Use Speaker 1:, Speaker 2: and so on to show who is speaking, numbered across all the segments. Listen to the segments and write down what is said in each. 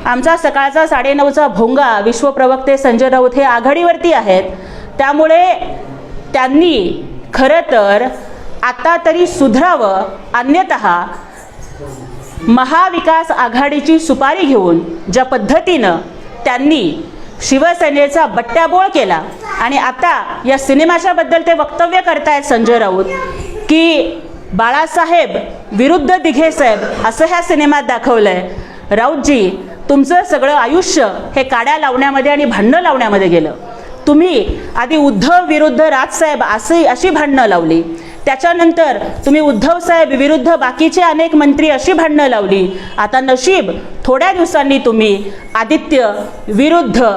Speaker 1: आमचा सकाळचा 9:30चा भोंगा विश्वप्रवक्ते संजय राऊत हे आघाडीवरती आहेत, त्यामुळे त्यांनी खरं तर आता तरी सुधरावं, अन्यथा महाविकास आघाडीची सुपारी घेऊन ज्या पद्धतीनं त्यांनी शिवसेनेचा बट्ट्याबोळ केला आणि आता या सिनेमाच्या बद्दल ते वक्तव्य करतायत संजय राऊत की बाळासाहेब विरुद्ध दिघे साहेब असं ह्या सिनेमात दाखवलंय. राऊतजी, तुमचं सगळं आयुष्य हे काड्या लावण्यामध्ये आणि भांडणं लावण्यामध्ये गेलं. तुम्ही आधी उद्धव विरुद्ध राजसाहेब अशी भांडणं लावली, त्याच्यानंतर तुम्ही उद्धव साहेब विरुद्ध बाकीचे अनेक मंत्री अशी भांडणं लावली. आता नशीब थोड्या दिवसांनी तुम्ही आदित्य विरुद्ध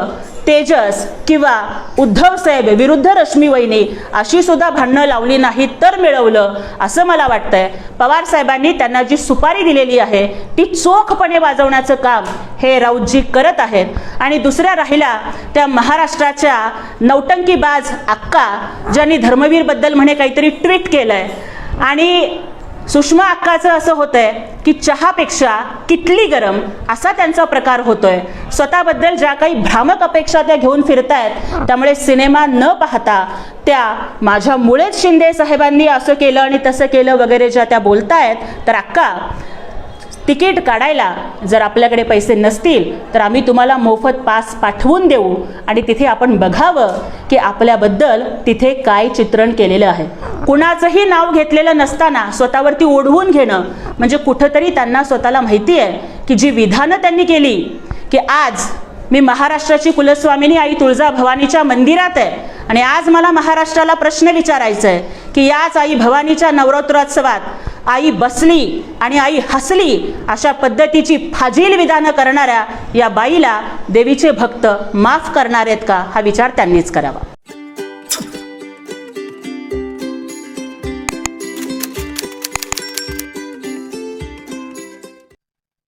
Speaker 1: तेजस किंवा उद्धव साहेब विरुद्ध रश्मी वहिनी अशी सुद्धा भांडणं लावली नाहीत तर मिळवलं असं मला वाटतंय. पवार साहेबांनी त्यांना जी सुपारी दिलेली आहे ती चोखपणे वाजवण्याचं काम हे राऊतजी करत आहेत. आणि दुसऱ्या राहिल्या त्या महाराष्ट्राच्या नौटंकीबाज अक्का, ज्यांनी धर्मवीर बद्दल म्हणे काहीतरी ट्विट केलंय आणि सुषमा अक्काचं असं होतंय की चहापेक्षा किटली गरम असा त्यांचा प्रकार होतोय. स्वतःबद्दल ज्या काही भ्रामक अपेक्षा त्या घेऊन फिरतायत, त्यामुळे सिनेमा न पाहता त्या माझ्यामुळेच शिंदे साहेबांनी असं केलं आणि तसं केलं वगैरे ज्या त्या बोलतायत, तर अक्का तिकीट काढायला जर आपल्याकडे पैसे नसतील तर आम्ही तुम्हाला मोफत पास पाठवून देऊ आणि तिथे आपण बघावं की आपल्याबद्दल तिथे काय चित्रण केलेलं आहे. कुणाचंही नाव घेतलेलं नसताना स्वतःवरती ओढवून घेणं म्हणजे कुठंतरी त्यांना स्वतःला माहिती आहे की जी विधानं त्यांनी केली की आज मी महाराष्ट्राची कुलस्वामिनी आई तुळजाभवानीच्या मंदिरात आहे आणि आज मला महाराष्ट्राला प्रश्न विचारायचा आहे की याच आई भवानीच्या नवरात्रोत्सवात आई बसली आणि आई हसली अशा पद्धतीची फाजील विधानं करणाऱ्या या बाईला देवीचे भक्त माफ करणार आहेत का, हा विचार त्यांनीच करावा.